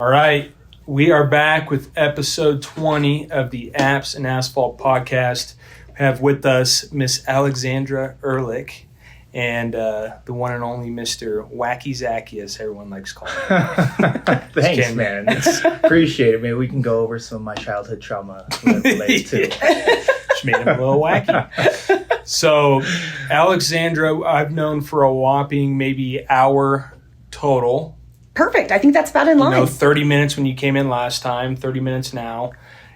All right, we are back with episode 20 of the Apps and Asphalt podcast. We have with us Miss Alexandra Erlich and the one and only Mr. Wacky Zacky, as everyone likes calling him. Thanks, man. Appreciate it, man. We can go over some of my childhood trauma related too. Just made him a little wacky. So, Alexandra, I've known for a whopping maybe hour total. Perfect. I think that's about in line. 30 minutes when you came in last time, 30 minutes now.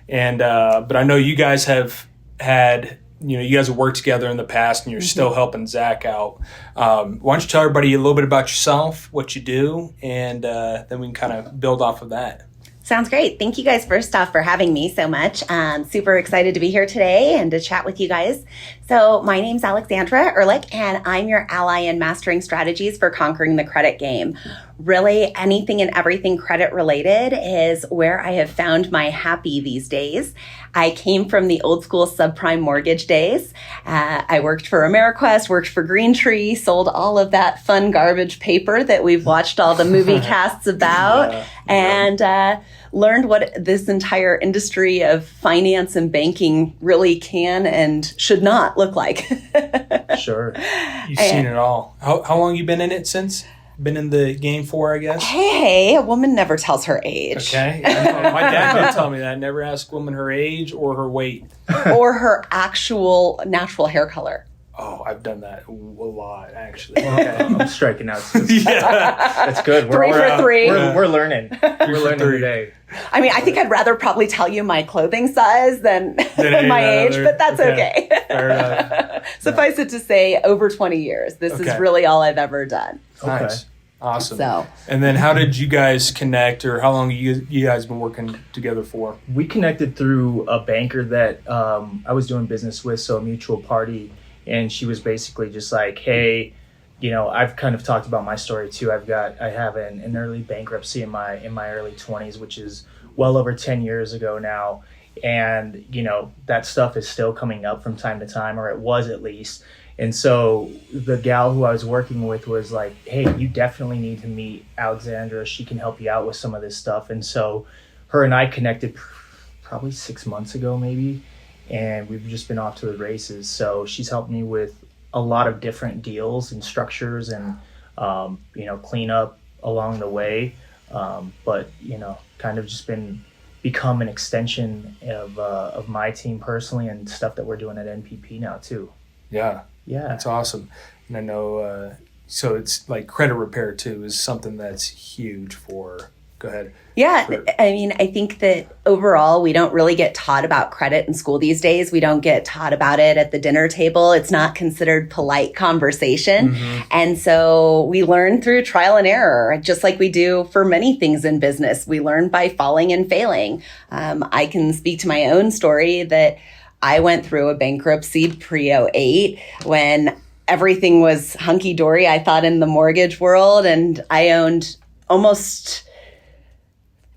And but I know you guys have had, you guys have worked together in the past and you're still helping Zach out. Why don't you tell everybody a little bit about yourself, what you do, and then we can kind of build off of that. Sounds great. Thank you guys first off for having me so much. Super excited to be here today and to chat with you guys. So my name's Alexandra Erlich, and I'm your ally in mastering strategies for conquering the credit game. Really, anything and everything credit related is where I have found my happy these days. I came from the old school subprime mortgage days. I worked for AmeriQuest, worked for Green Tree, sold all of that fun garbage paper that we've watched all the movie casts about, and learned what this entire industry of finance and banking really can and should not look like. Sure. You've seen it all. How long you been in it since? Been in the game for, I guess? Hey, a woman never tells her age. Okay. My dad did tell me that. Never ask a woman her age or her weight. Or her actual natural hair color. Oh, I've done that a lot, actually. Okay. I'm striking out. Yeah. That's good. Three for three. We're learning. We're learning today. I mean, I think I'd rather probably tell you my clothing size than my age, but that's okay. Fair enough. Suffice it to say, over 20 years. This is really all I've ever done. Nice. Okay. Awesome. So. And then how did you guys connect, or how long you guys been working together for? We connected through a banker that I was doing business with, so a mutual party, and she was basically just like, hey, I've kind of talked about my story too. I have an early bankruptcy in my early 20s, which is well over 10 years ago now. And, that stuff is still coming up from time to time, or it was at least. And so the gal who I was working with was like, hey, you definitely need to meet Alexandra. She can help you out with some of this stuff. And so her and I connected probably 6 months ago, maybe. And we've just been off to the races. So she's helped me with a lot of different deals and structures and, cleanup along the way. But kind of just become an extension of my team personally and stuff that we're doing at NPP now too. Yeah. Yeah. That's awesome. And I know, so it's like credit repair too is something that's huge for, go ahead. Yeah. I mean, I think that overall, we don't really get taught about credit in school these days. We don't get taught about it at the dinner table. It's not considered polite conversation. Mm-hmm. And so we learn through trial and error, just like we do for many things in business. We learn by falling and failing. I can speak to my own story that I went through a bankruptcy pre-08 when everything was hunky-dory, I thought, in the mortgage world. And I owned almost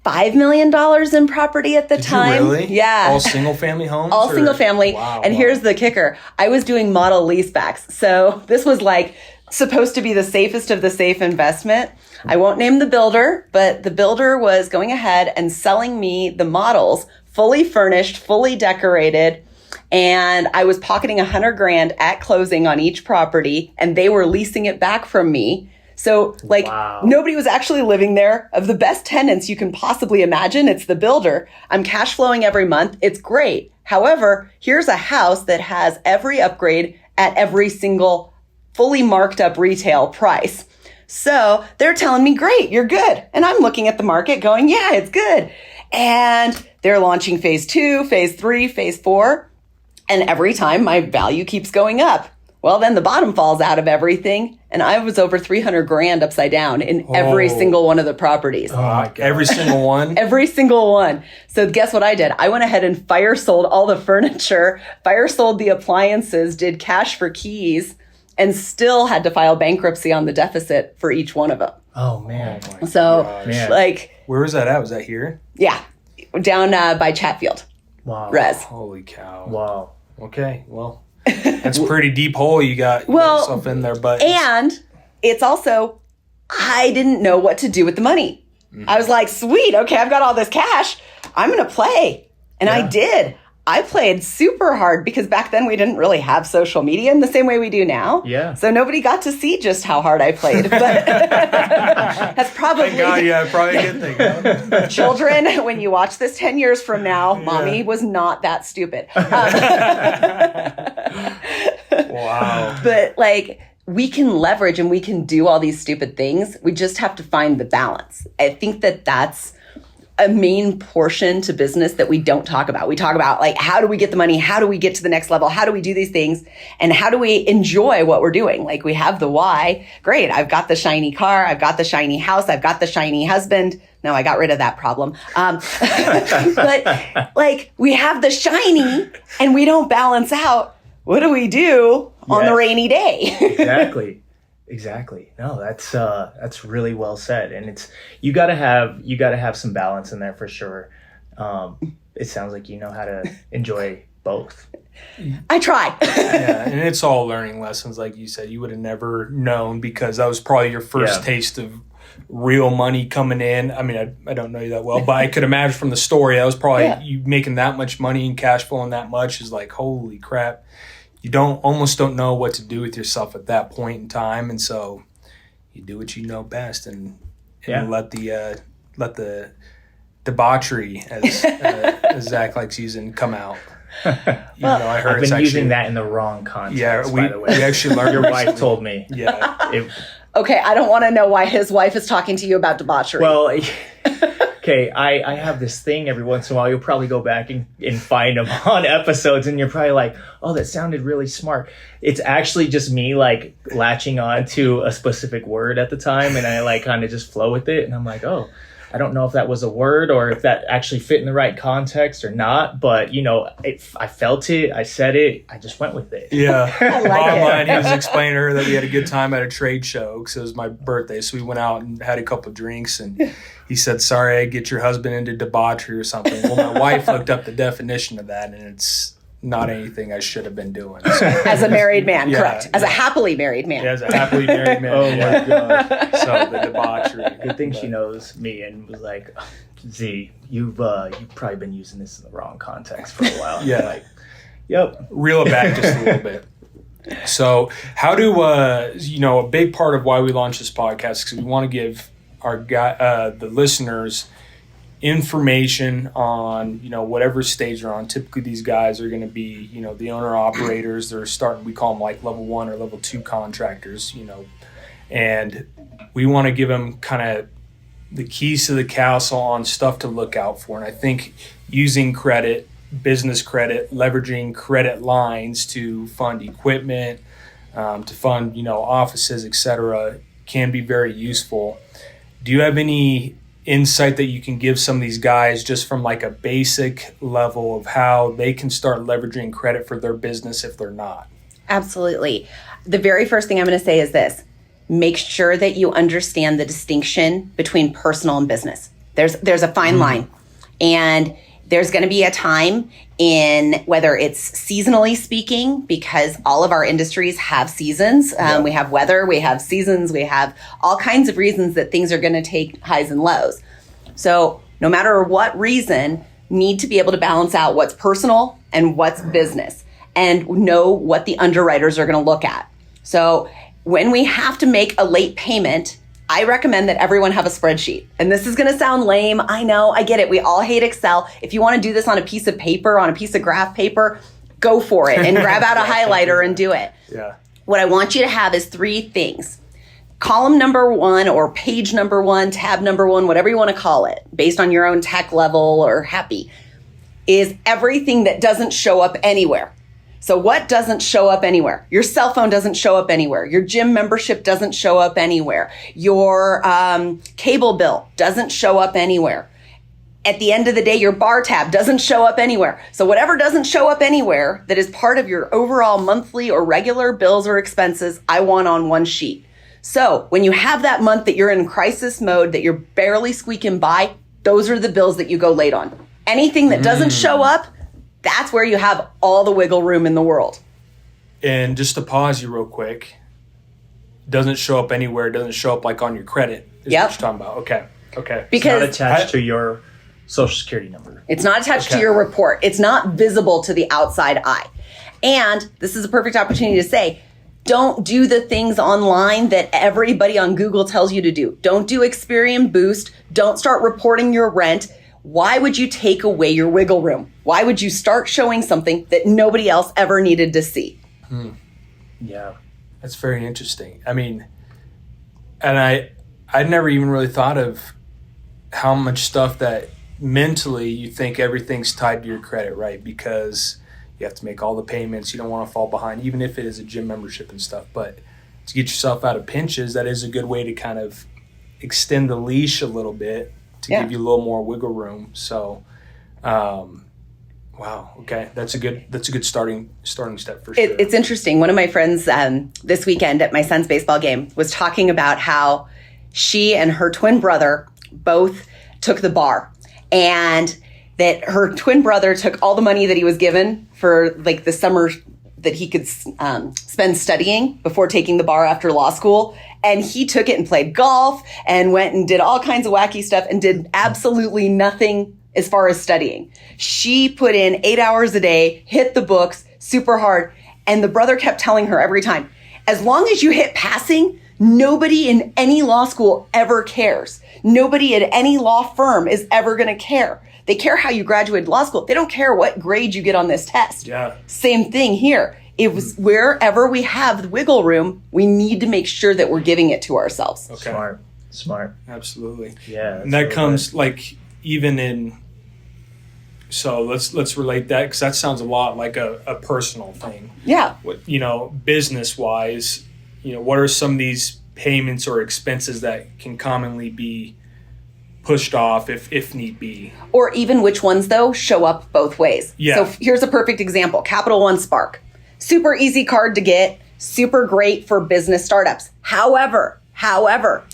$5 million in property at the time. You really? Yeah. All single family homes? All single family. Wow, and here's the kicker. I was doing model leasebacks. So this was like supposed to be the safest of the safe investment. I won't name the builder, but the builder was going ahead and selling me the models fully furnished, fully decorated. And I was pocketing $100,000 at closing on each property, and they were leasing it back from me. So Nobody was actually living there. Of the best tenants you can possibly imagine, it's the builder. I'm cash flowing every month. It's great. However, here's a house that has every upgrade at every single fully marked up retail price. So they're telling me, great, you're good. And I'm looking at the market going, yeah, it's good. And they're launching phase 2, phase 3, phase 4. And every time my value keeps going up. Well, then the bottom falls out of everything. And I was over $300,000 upside down in every single one of the properties. Oh my God. Every single one? Every single one. So guess what I did? I went ahead and fire sold all the furniture, fire sold the appliances, did cash for keys, and still had to file bankruptcy on the deficit for each one of them. Oh, man. Oh so, where was that at? Was that here? Yeah. Down by Chatfield. Wow. Res. Holy cow. Wow. Okay, well, that's a pretty deep hole you got yourself in there. But and it's also, I didn't know what to do with the money. I was like, sweet, okay, I've got all this cash. I'm going to play. And I did. I played super hard because back then we didn't really have social media in the same way we do now. Yeah. So nobody got to see just how hard I played. But that's probably... Thank God, probably a good thing. Huh? Children, when you watch this 10 years from now, mommy was not that stupid. Wow. But like, we can leverage and we can do all these stupid things. We just have to find the balance. I think that that's a main portion to business that we don't talk about. We talk about like, how do we get the money? How do we get to the next level? How do we do these things? And how do we enjoy what we're doing? Like, we have the why. Great. I've got the shiny car. I've got the shiny house. I've got the shiny husband. No, I got rid of that problem. But like, we have the shiny and we don't balance out. What do we do on the rainy day? Exactly. No, that's really well said. And it's, you gotta have some balance in there for sure. It sounds like you know how to enjoy both. I try. Yeah, and it's all learning lessons. Like you said, you would have never known because that was probably your first taste of real money coming in. I mean, I don't know you that well, but I could imagine from the story, that was probably you making that much money and cash flowing that much is like, holy crap. You almost don't know what to do with yourself at that point in time, and so you do what you know best, and let the debauchery, as Zach likes using, come out. I heard I've been using that in the wrong context. Yeah, by the way, we actually learned. Your wife told me. Yeah. Okay, I don't want to know why his wife is talking to you about debauchery. Well. Okay, I have this thing every once in a while. You'll probably go back and find them on episodes, and you're probably like, oh, that sounded really smart. It's actually just me, like, latching on to a specific word at the time, and I, like, kind of just flow with it. And I'm like, oh, I don't know if that was a word or if that actually fit in the right context or not. But, I felt it. I said it. I just went with it. Yeah. I like Bottom it. line, he was explaining to her that we had a good time at a trade show because it was my birthday. So we went out and had a couple of drinks, and he said, sorry, I get your husband into debauchery or something. Well, my wife looked up the definition of that, and it's not anything I should have been doing. So, as a married man, correct. As a happily married man. Yeah, as a happily married man. Oh, my God. So the debauchery. Good thing she knows me and was like, Z, you've probably been using this in the wrong context for a while. And I'm like, yep. Reel it back just a little bit. So how do, a big part of why we launched this podcast is because we want to give the listeners information on whatever stage they're on. Typically these guys are going to be the owner operators. They're starting, we call them like level 1 or level 2 contractors, and we want to give them kind of the keys to the castle on stuff to look out for. And I think using credit, business credit, leveraging credit lines to fund equipment, to fund offices, etc., can be very useful. Do you have any insight that you can give some of these guys just from like a basic level of how they can start leveraging credit for their business if they're not? Absolutely. The very first thing I'm going to say is this. Make sure that you understand the distinction between personal and business. There's a fine line. And there's going to be a time in whether it's seasonally speaking, because all of our industries have seasons. We have weather, we have seasons, we have all kinds of reasons that things are going to take highs and lows. So no matter what reason, need to be able to balance out what's personal and what's business and know what the underwriters are going to look at. So when we have to make a late payment, I recommend that everyone have a spreadsheet. And this is going to sound lame. I know, I get it. We all hate Excel. If you want to do this on a piece of paper, on a piece of graph paper, go for it and grab out a highlighter and do it. Yeah. What I want you to have is 3 things. Column number 1 or page number 1, tab number 1, whatever you want to call it, based on your own tech level or happy, is everything that doesn't show up anywhere. So what doesn't show up anywhere? Your cell phone doesn't show up anywhere. Your gym membership doesn't show up anywhere. Your cable bill doesn't show up anywhere. At the end of the day, your bar tab doesn't show up anywhere. So whatever doesn't show up anywhere that is part of your overall monthly or regular bills or expenses, I want on one sheet. So when you have that month that you're in crisis mode, that you're barely squeaking by, those are the bills that you go late on. Anything that doesn't show up, that's where you have all the wiggle room in the world. And just to pause you real quick, doesn't show up anywhere, doesn't show up like on your credit is what you're talking about. Okay. Okay. Because It's not attached to your social security number. it's not attached to your report. It's not visible to the outside eye. And this is a perfect opportunity to say, don't do the things online that everybody on Google tells you to do. Don't do Experian Boost. Don't start reporting your rent. Why would you take away your wiggle room? Why would you start showing something that nobody else ever needed to see? Yeah. That's very interesting. I mean, and I'd never even really thought of how much stuff that mentally you think everything's tied to your credit, right? Because you have to make all the payments. You don't want to fall behind, even if it is a gym membership and stuff. But to get yourself out of pinches, that is a good way to kind of extend the leash a little bit to give you a little more wiggle room. So, wow, okay, that's a good starting step for sure. It's interesting. One of my friends this weekend at my son's baseball game was talking about how she and her twin brother both took the bar, and that her twin brother took all the money that he was given for like the summer that he could spend studying before taking the bar after law school. And he took it and played golf and went and did all kinds of wacky stuff and did absolutely nothing as far as studying. She put in 8 hours a day, hit the books super hard. And the brother kept telling her every time, as long as you hit passing, nobody in any law school ever cares. Nobody at any law firm is ever going to care. They care how you graduated law school. They don't care what grade you get on this test. Yeah. Same thing here. It was wherever we have the wiggle room, we need to make sure that we're giving it to ourselves. Okay. Smart. Absolutely. Yeah. And that comes like even in. So let's relate that, because that sounds a lot like a personal thing. Yeah. What, business wise, what are some of these payments or expenses that can commonly be pushed off if need be? Or even which ones, though, show up both ways. Yeah. So here's a perfect example. Capital One Spark. Super easy card to get. Super great for business startups. However,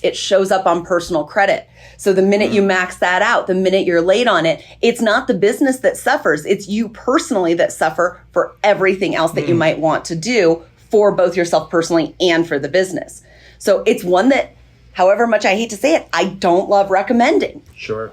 it shows up on personal credit. So the minute you max that out, the minute you're late on it, it's not the business that suffers. It's you personally that suffer for everything else that you might want to do for both yourself personally and for the business. So it's one that, however much I hate to say it, I don't love recommending. Sure.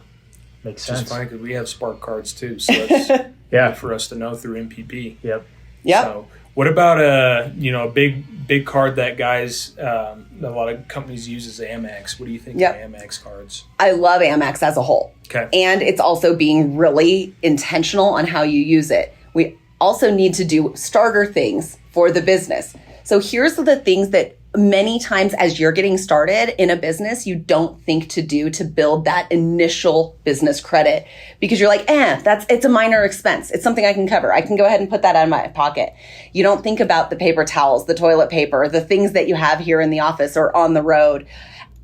Makes sense. It's funny because we have Spark cards too, so it's good for us to know through MPP. Yep. So what about a big card that guys a lot of companies use is Amex? What do you think of Amex cards? I love Amex as a whole. Okay. And it's also being really intentional on how you use it. We also need to do starter things for the business. So here's the things that many times as you're getting started in a business, you don't think to do to build that initial business credit, because you're like, it's a minor expense. It's something I can cover. I can go ahead and put that out of my pocket. You don't think about the paper towels, the toilet paper, the things that you have here in the office or on the road.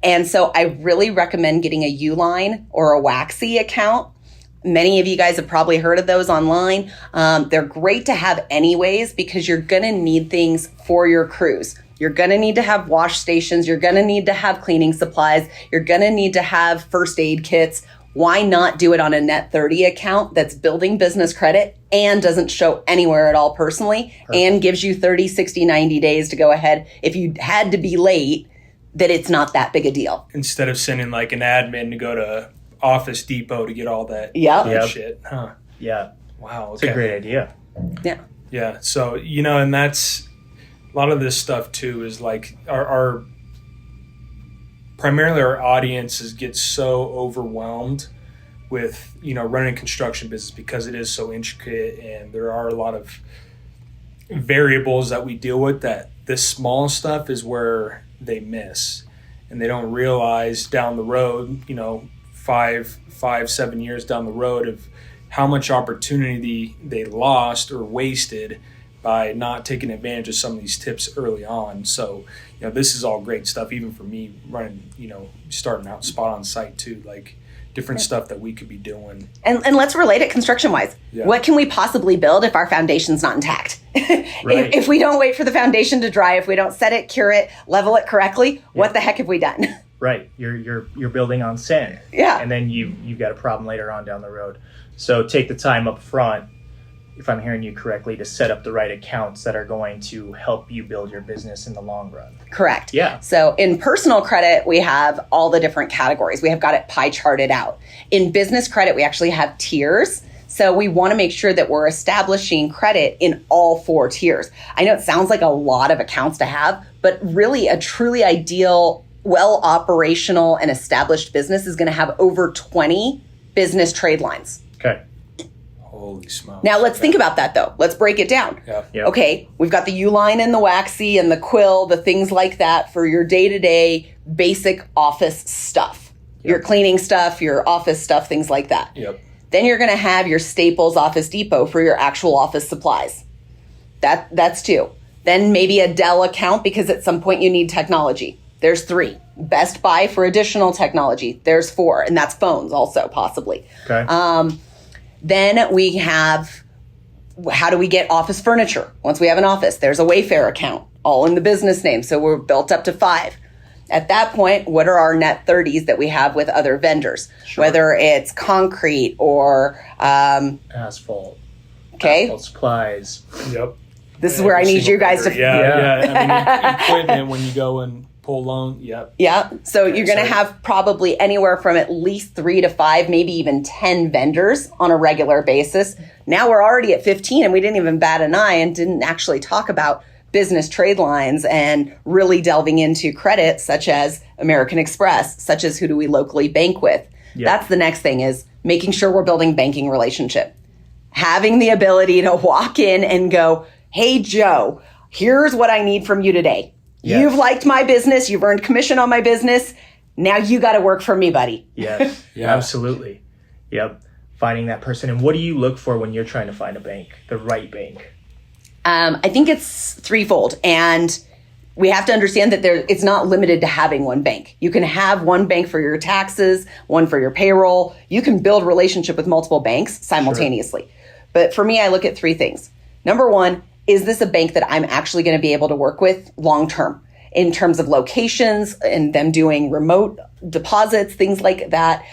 And so I really recommend getting a Uline or a Waxy account. Many of you guys have probably heard of those online. They're great to have anyways, because you're going to need things for your cruise. You're going to need to have wash stations. You're going to need to have cleaning supplies. You're going to need to have first aid kits. Why not do it on a Net 30 account that's building business credit and doesn't show anywhere at all personally and gives you 30, 60, 90 days to go ahead if you had to be late, that it's not that big a deal. Instead of sending like an admin to go to Office Depot to get all that shit. Huh. Yeah. Wow. Okay. It's a great idea. Yeah. Yeah. So, and that's a lot of this stuff too is like our primarily our audiences get so overwhelmed with, running a construction business because it is so intricate and there are a lot of variables that we deal with, that this small stuff is where they miss, and they don't realize down the road, 5-7 years down the road, of how much opportunity they lost or wasted by not taking advantage of some of these tips early on. So, this is all great stuff, even for me running, starting out spot on site too, like different stuff that we could be doing. And let's relate it construction wise. Yeah. What can we possibly build if our foundation's not intact? Right. if we don't wait for the foundation to dry, if we don't set it, cure it, level it correctly, what the heck have we done? Right. You're building on sand. Yeah. And then you've got a problem later on down the road. So take the time up front if I'm hearing you correctly, to set up the right accounts that are going to help you build your business in the long run. Correct. Yeah. So in personal credit, we have all the different categories. We have got it pie charted out. In business credit, we actually have tiers. So we want to make sure that we're establishing credit in all 4 tiers. I know it sounds like a lot of accounts to have, but really a truly ideal, well operational and established business is going to have over 20 business trade lines. Okay. Holy smokes. Now let's think about that though. Let's break it down. Yeah. Yep. Okay, we've got the U-line and the waxy and the quill, the things like that for your day-to-day basic office stuff. Yep. Your cleaning stuff, your office stuff, things like that. Yep. Then you're going to have your Staples Office Depot for your actual office supplies. That's 2. Then maybe a Dell account because at some point you need technology. There's 3. Best Buy for additional technology. There's 4, and that's phones also possibly. Okay. Then we have, how do we get office furniture? Once we have an office, there's a Wayfair account, all in the business name. So we're built up to 5. At that point, what are our net 30s that we have with other vendors? Sure. Whether it's concrete or... Asphalt. Okay. Asphalt supplies. Yep. This is where I need you guys to... Yeah. I mean, equipment when you go and pull loan. Yep. Yeah. So Okay, you're going to so- have probably anywhere from at least 3 to 5, maybe even 10 vendors on a regular basis. Now we're already at 15 and we didn't even bat an eye and didn't actually talk about business trade lines and really delving into credit such as American Express, such as who do we locally bank with. Yep. That's the next thing is making sure we're building banking relationship. Having the ability to walk in and go, hey, Joe, here's what I need from you today. Yes. You've liked my business. You've earned commission on my business. Now you got to work for me, buddy. Yes. Yeah. Absolutely. Yep. Finding that person. And what do you look for when you're trying to find a bank, the right bank? I think it's threefold. And we have to understand that it's not limited to having one bank. You can have one bank for your taxes, one for your payroll. You can build a relationship with multiple banks simultaneously. Sure. But for me, I look at 3 things. Number 1, is this a bank that I'm actually going to be able to work with long term in terms of locations and them doing remote deposits, things like that?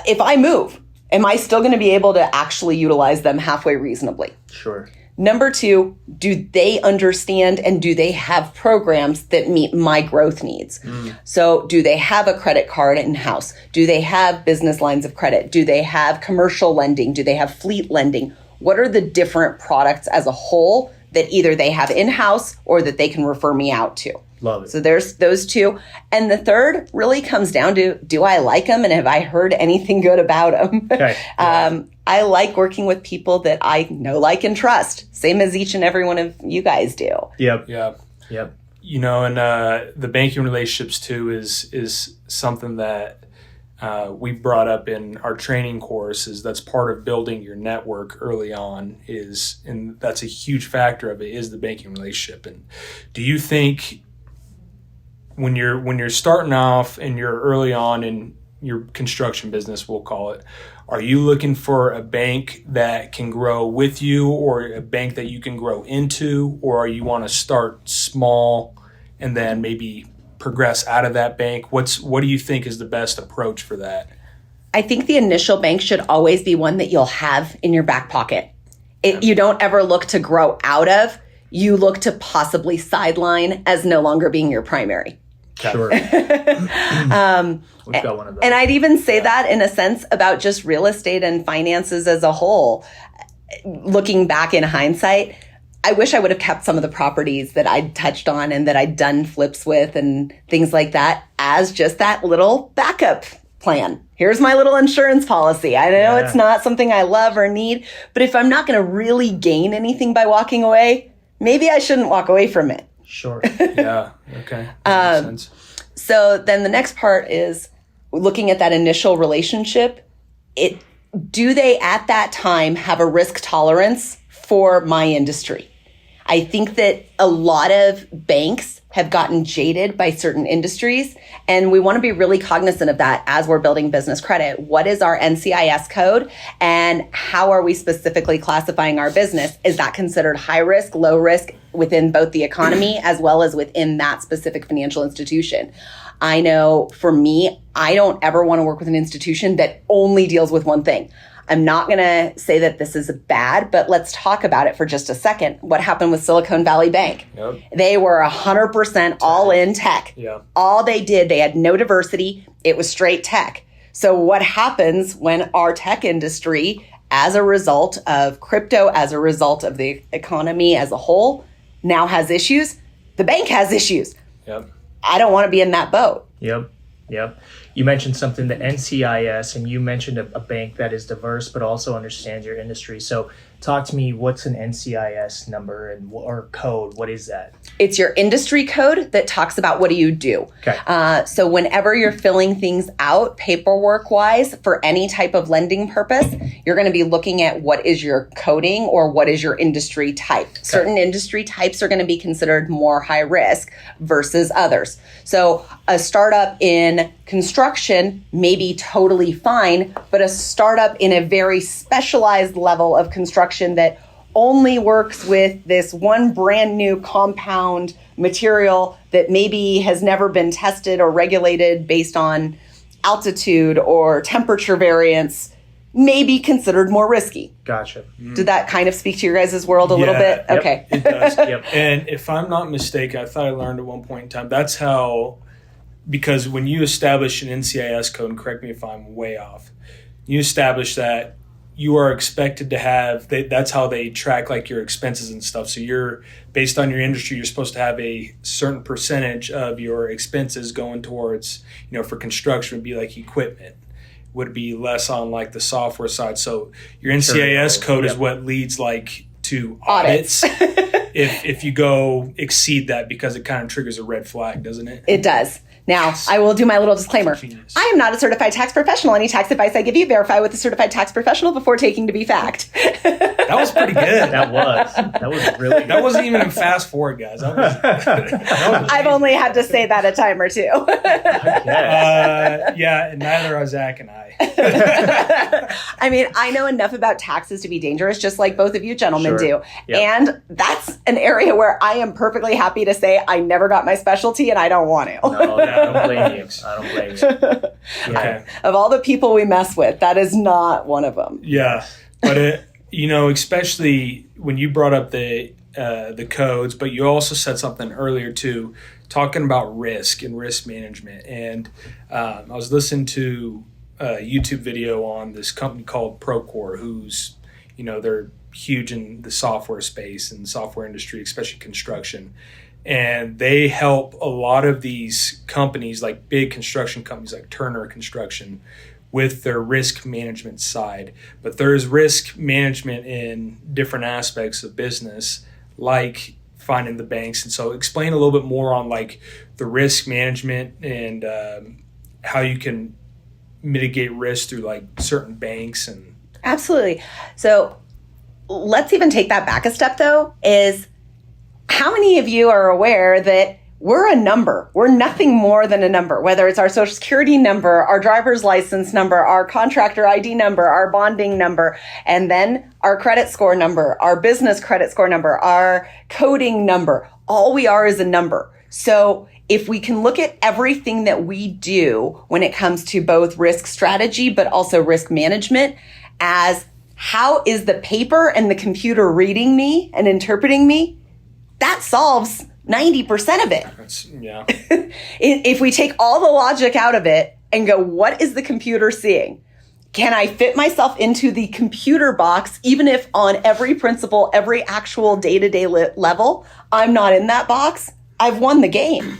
If I move, am I still going to be able to actually utilize them halfway reasonably? Sure. Number 2, do they understand and do they have programs that meet my growth needs? So do they have a credit card in-house? Do they have business lines of credit? Do they have commercial lending? Do they have fleet lending? What are the different products as a whole that either they have in-house or that they can refer me out to? Love it. So there's those 2. And the third really comes down to, do I like them and have I heard anything good about them? Okay. Yeah. I like working with people that I know, like, and trust. Same as each and every one of you guys do. Yep. Yeah. Yep. You know, and the banking relationships too is something that we brought up in our training course. Is that's part of building your network early on. And that's a huge factor of it is the banking relationship. And do you think when you're starting off and you're early on in your construction business, we'll call it, are you looking for a bank that can grow with you or a bank that you can grow into, or you want to start small and then maybe progress out of that bank? What do you think is the best approach for that? I think the initial bank should always be one that you'll have in your back pocket. You don't ever look to grow out of. You look to possibly sideline as no longer being your primary. Sure. We've got one of those. And I'd even say that in a sense about just real estate and finances as a whole. Looking back in hindsight, I wish I would have kept some of the properties that I'd touched on and that I'd done flips with and things like that as just that little backup plan. Here's my little insurance policy. I know it's not something I love or need, but if I'm not going to really gain anything by walking away, maybe I shouldn't walk away from it. Sure. Yeah. Okay. That makes sense. So then the next part is looking at that initial relationship. Do they at that time have a risk tolerance for my industry? I think that a lot of banks have gotten jaded by certain industries, and we want to be really cognizant of that as we're building business credit. What is our NCIS code, and how are we specifically classifying our business? Is that considered high risk, low risk within both the economy as well as within that specific financial institution? I know for me, I don't ever want to work with an institution that only deals with one thing. I'm not going to say that this is bad, but let's talk about it for just a second. What happened with Silicon Valley Bank? Yep. They were 100% all in tech. Yeah. All they did, they had no diversity. It was straight tech. So what happens when our tech industry, as a result of crypto, as a result of the economy as a whole, now has issues? The bank has issues. Yep. I don't want to be in that boat. Yep. You mentioned something, the NCIS, and you mentioned a bank that is diverse but also understands your industry. So talk to me, what's an NCIS number or code? What is that? It's your industry code that talks about what do you do. Okay. So whenever you're filling things out paperwork-wise for any type of lending purpose, you're going to be looking at what is your coding or what is your industry type. Okay. Certain industry types are going to be considered more high risk versus others. So a startup in construction may be totally fine, but a startup in a very specialized level of construction that only works with this one brand new compound material that maybe has never been tested or regulated based on altitude or temperature variance may be considered more risky. Gotcha. Did that kind of speak to your guys' world a little bit? Yep, okay. It does. Yep. And if I'm not mistaken, I thought I learned at one point in time, that's how, because when you establish an NCIS code, and correct me if I'm way off, you establish that you are expected to have, that's how they track like your expenses and stuff. So you're, based on your industry, you're supposed to have a certain percentage of your expenses going towards, for construction would be like equipment, would be less on like the software side. So your NCIS code is what leads like to audits. if you go exceed that, because it kind of triggers a red flag, doesn't it? It does. Now, I will do my little disclaimer. Genius. I am not a certified tax professional. Any tax advice I give you, verify with a certified tax professional before taking to be fact. That was pretty good. That was really good. That wasn't even a fast forward, guys. That was I've only had to say that a time or two. yeah, and neither are Zach and I. I mean, I know enough about taxes to be dangerous, just like both of you gentlemen do. Yep. And that's an area where I am perfectly happy to say I never got my specialty and I don't want to. No, I don't blame you. Yeah. Okay. Of all the people we mess with, that is not one of them. Yeah, but especially when you brought up the codes, but you also said something earlier too, talking about risk and risk management. And I was listening to a YouTube video on this company called Procore, who's, they're huge in the software space and software industry, especially construction. And they help a lot of these companies, like big construction companies like Turner Construction, with their risk management side. But there's risk management in different aspects of business, like finding the banks. And so explain a little bit more on like the risk management and how you can mitigate risk through like certain banks. And Absolutely. So let's even take that back a step though, is how many of you are aware that we're a number? We're nothing more than a number, whether it's our social security number, our driver's license number, our contractor ID number, our bonding number, and then our credit score number, our business credit score number, our coding number. All we are is a number. So if we can look at everything that we do when it comes to both risk strategy, but also risk management, as how is the paper and the computer reading me and interpreting me, that solves 90% of it. Yeah. If we take all the logic out of it and go, what is the computer seeing? Can I fit myself into the computer box, even if on every principle, every actual day-to-day level, I'm not in that box? I've won the game.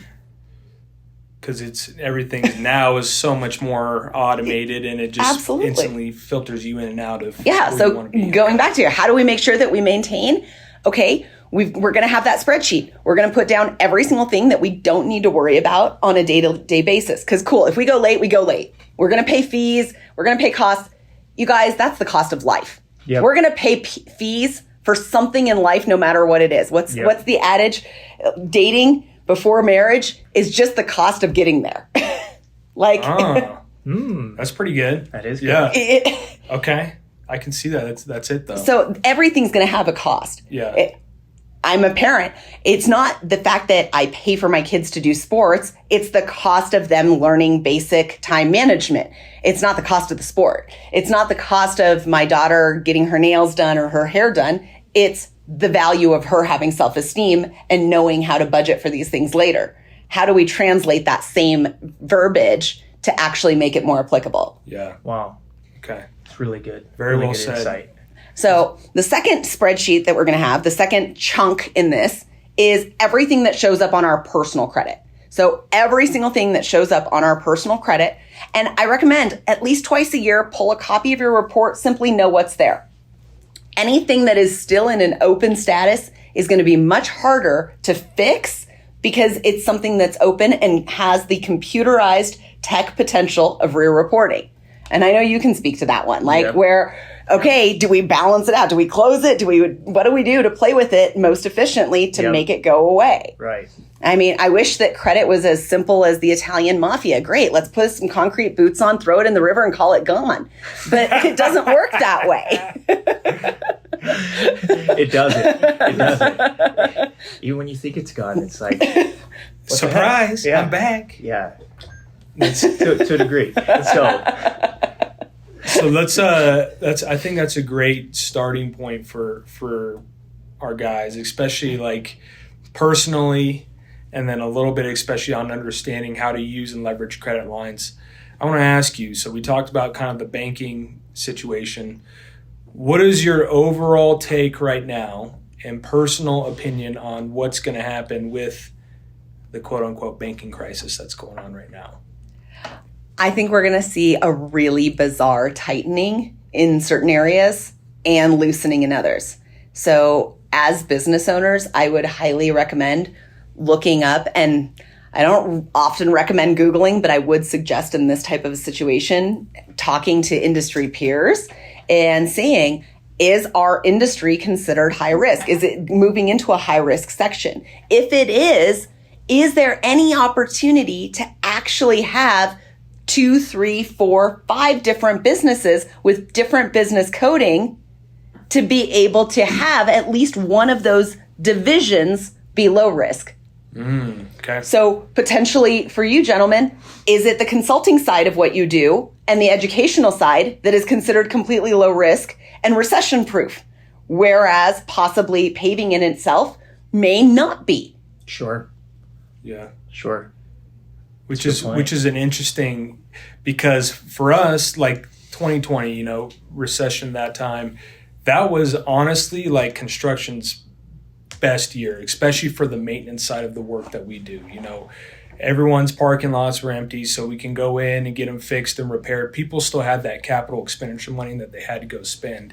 Because everything now is so much more automated, and it just instantly filters you in and out of. Yeah. So going back to how do we make sure that we maintain? Okay. We're going to have that spreadsheet. We're going to put down every single thing that we don't need to worry about on a day-to-day basis. Because cool, if we go late, we go late. We're going to pay fees. We're going to pay costs. You guys, that's the cost of life. Yep. We're going to pay fees for something in life, no matter what it is. What's the adage? Dating before marriage is just the cost of getting there. That's pretty good. That is good. Yeah. Okay. I can see that. That's it though. So everything's going to have a cost. Yeah. I'm a parent. It's not the fact that I pay for my kids to do sports. It's the cost of them learning basic time management. It's not the cost of the sport. It's not the cost of my daughter getting her nails done or her hair done. It's the value of her having self-esteem and knowing how to budget for these things later. How do we translate that same verbiage to actually make it more applicable? Yeah. Wow. Okay. It's really good. Very really well good said. Insight. So the second spreadsheet that we're going to have, the second chunk in this, is everything that shows up on our personal credit. So every single thing that shows up on our personal credit. And I recommend at least twice a year, pull a copy of your report, simply know what's there. Anything that is still in an open status is going to be much harder to fix because it's something that's open and has the computerized tech potential of rear reporting. And I know you can speak to that one, like where, okay, do we balance it out? Do we close it? What do we do to play with it most efficiently to make it go away? Right. I mean, I wish that credit was as simple as the Italian mafia. Great, let's put some concrete boots on, throw it in the river and call it gone. But it doesn't work that way. It doesn't. Even when you think it's gone, it's like, surprise, I'm back. Yeah. To a degree. So I think that's a great starting point for our guys, especially like personally, and then a little bit especially on understanding how to use and leverage credit lines. I want to ask you, so we talked about kind of the banking situation. What is your overall take right now and personal opinion on what's going to happen with the quote unquote banking crisis that's going on right now? I think we're going to see a really bizarre tightening in certain areas and loosening in others. So as business owners, I would highly recommend looking up, and I don't often recommend Googling, but I would suggest in this type of a situation, talking to industry peers and seeing, is our industry considered high risk? Is it moving into a high risk section? If it is there any opportunity to actually have 2, 3, 4, 5 different businesses with different business coding to be able to have at least one of those divisions be low risk? Okay. So potentially for you gentlemen, is it the consulting side of what you do and the educational side that is considered completely low risk and recession proof, whereas possibly paving in itself may not be? Sure. Yeah. Sure. Which is an interesting, because for us, like 2020, recession that time, that was honestly like construction's best year, especially for the maintenance side of the work that we do. Everyone's parking lots were empty, so we can go in and get them fixed and repaired. People still had that capital expenditure money that they had to go spend.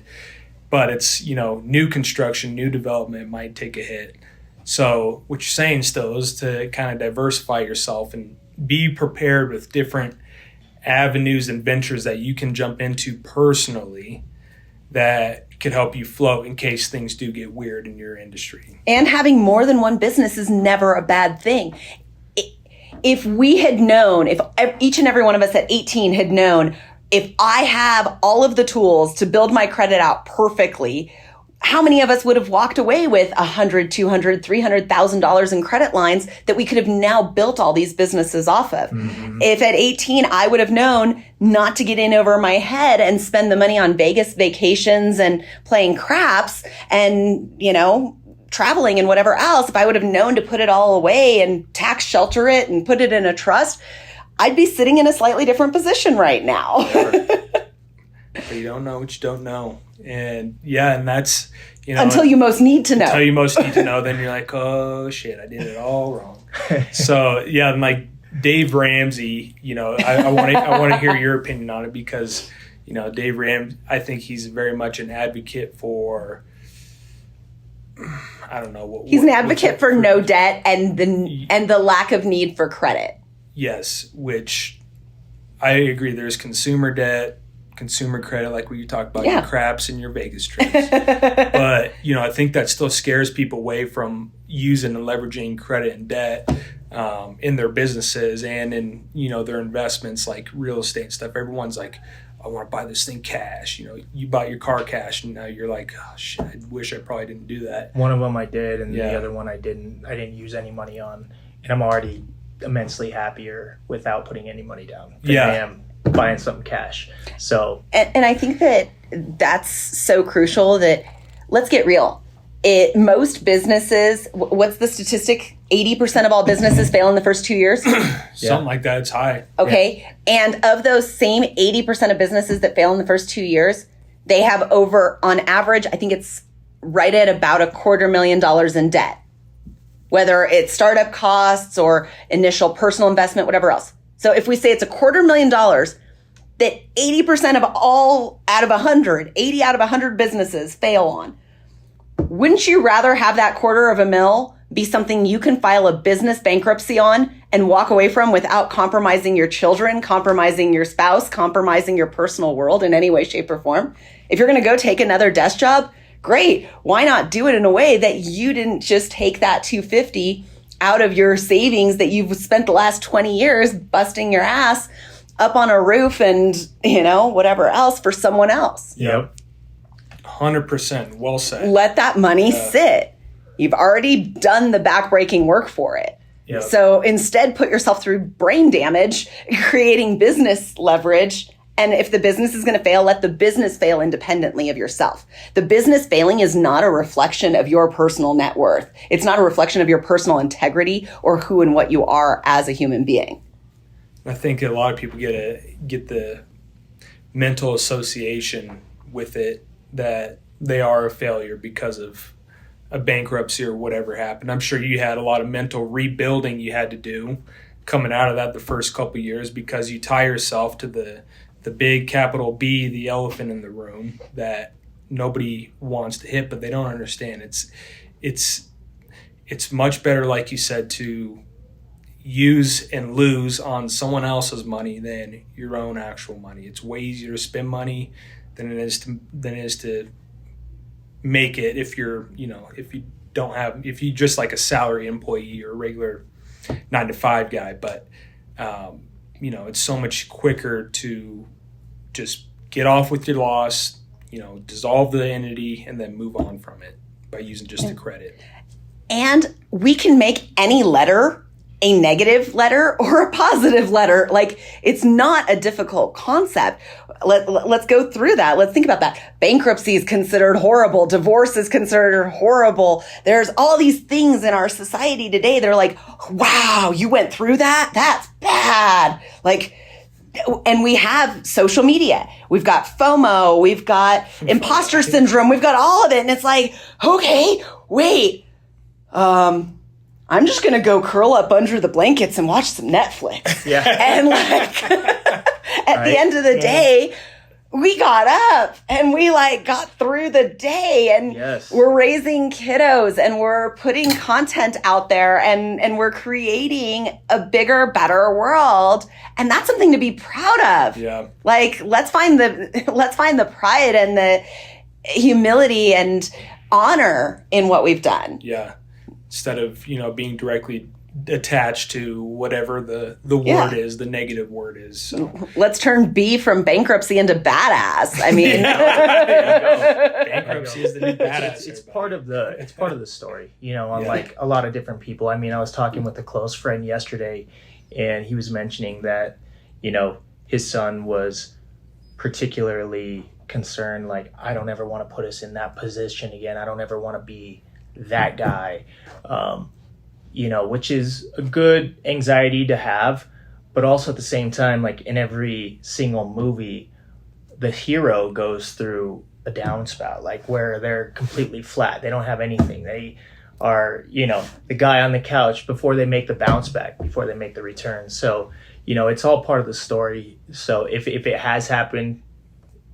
But it's, new construction, new development might take a hit. So what you're saying still is to kind of diversify yourself and be prepared with different avenues and ventures that you can jump into personally that could help you float in case things do get weird in your industry. And having more than one business is never a bad thing. If we had known, if each and every one of us at 18 had known, if I have all of the tools to build my credit out perfectly, how many of us would have walked away with $100,000, $200,000, $300,000 in credit lines that we could have now built all these businesses off of? Mm-hmm. If at 18, I would have known not to get in over my head and spend the money on Vegas vacations and playing craps and, traveling and whatever else, if I would have known to put it all away and tax shelter it and put it in a trust, I'd be sitting in a slightly different position right now. But you don't know what you don't know. And that's, until you most need to know. Until you most need to know, then you're like, oh shit, I did it all wrong. So yeah, and like Dave Ramsey, I want to hear your opinion on it because, Dave Ramsey, I think he's very much an advocate for, I don't know. He's an advocate for no debt and the lack of need for credit. Yes, which I agree. There's consumer debt, consumer credit, like what you talked about, your craps and your Vegas trips. But, I think that still scares people away from using and leveraging credit and debt in their businesses and in, their investments like real estate and stuff. Everyone's like, I want to buy this thing cash. You bought your car cash, and now you're like, oh shit, I wish I probably didn't do that. One of them I did, and the other one I didn't use any money on, and I'm already immensely happier without putting any money down than I am buying something cash. So and I think that's so crucial. That let's get real. Most businesses, what's the statistic? 80% of all businesses fail in the first 2 years. Something like that. It's high. Okay. And of those same 80% of businesses that fail in the first 2 years, they have on average, I think it's right at about $250,000 in debt, whether it's startup costs or initial personal investment, whatever else. So if we say it's $250,000 that 80% of all out of 100, 80 out of 100 businesses fail on, wouldn't you rather have that $250,000 be something you can file a business bankruptcy on and walk away from without compromising your children, compromising your spouse, compromising your personal world in any way, shape, or form? If you're going to go take another desk job, great. Why not do it in a way that you didn't just take that $250,000 out of your savings that you've spent the last 20 years busting your ass up on a roof and, whatever else for someone else? Yep. 100%. Well said. Let that money sit. You've already done the backbreaking work for it. Yep. So instead, put yourself through brain damage, creating business leverage. And if the business is going to fail, let the business fail independently of yourself. The business failing is not a reflection of your personal net worth. It's not a reflection of your personal integrity or who and what you are as a human being. I think a lot of people get the mental association with it that they are a failure because of a bankruptcy or whatever happened. I'm sure you had a lot of mental rebuilding you had to do coming out of that the first couple of years, because you tie yourself to the big capital B, the elephant in the room that nobody wants to hit, but they don't understand. It's much better, like you said, to use and lose on someone else's money than your own actual money. It's way easier to spend money than it is to make it if you're if you just like a salary employee or a regular 9-to-5 guy. But it's so much quicker to just get off with your loss, dissolve the entity and then move on from it by using just the credit. And we can make any letter a negative letter or a positive letter. Like, it's not a difficult concept. Let's go through that. Let's think about that. Bankruptcy is considered horrible. Divorce is considered horrible. There's all these things in our society today. They're like, wow, you went through that? That's bad. And we have social media. We've got FOMO. We've got imposter syndrome. We've got all of it. And it's like, okay, wait, I'm just going to go curl up under the blankets and watch some Netflix. Yeah. And at the end of the day, we got up and we got through the day, and we're raising kiddos and we're putting content out there and we're creating a bigger, better world. And that's something to be proud of. Yeah. Let's find the pride and the humility and honor in what we've done. Yeah. Instead of, being directly attached to whatever the word is, the negative word is. So. Let's turn B from bankruptcy into badass. I mean, bankruptcy is the new badass. It's part of the story, unlike a lot of different people. I mean, I was talking with a close friend yesterday, and he was mentioning that, his son was particularly concerned, I don't ever want to put us in that position again. I don't ever want to be that guy, which is a good anxiety to have, but also at the same time, in every single movie, the hero goes through a downspout, where they're completely flat. They don't have anything. They are, the guy on the couch before they make the bounce back, before they make the return. So, it's all part of the story. So if it has happened,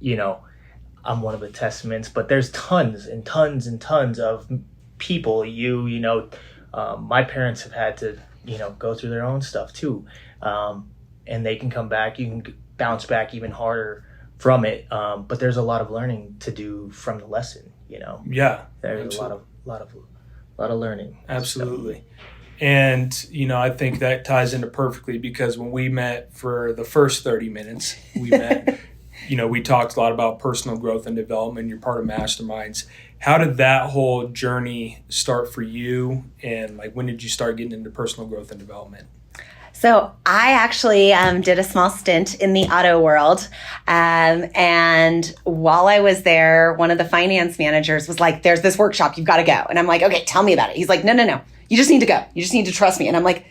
I'm one of the testaments, but there's tons and tons and tons of people, my parents have had to, go through their own stuff too. And they can come back, you can bounce back even harder from it. But there's a lot of learning to do from the lesson, Yeah. There's absolutely. a lot of learning. Absolutely. And, I think that ties into perfectly, because when we met for the first 30 minutes, we met we talked a lot about personal growth and development. You're part of masterminds. How did that whole journey start for you? And like, when did you start getting into personal growth and development? So I actually did a small stint in the auto world. And while I was there, one of the finance managers was like, there's this workshop, you've got to go. And I'm like, okay, tell me about it. He's like, no. You just need to go. You just need to trust me. And I'm like,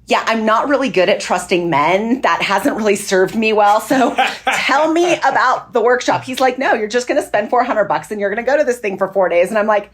yeah, I'm not really good at trusting men. That hasn't really served me well. So tell me about the workshop. He's like, no, you're just going to spend $400 and you're going to go to this thing for 4 days. And I'm like,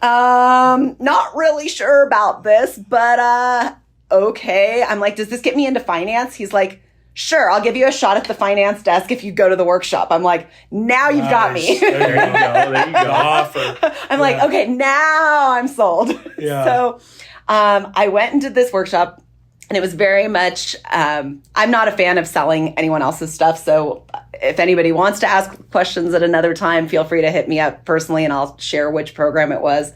not really sure about this, but, okay. I'm like, does this get me into finance? He's like, sure, I'll give you a shot at the finance desk if you go to the workshop. I'm like, now you've got me. There you go. Offer. I'm like, okay, now I'm sold. Yeah. So I went and did this workshop, and it was very much, I'm not a fan of selling anyone else's stuff. So if anybody wants to ask questions at another time, feel free to hit me up personally and I'll share which program it was.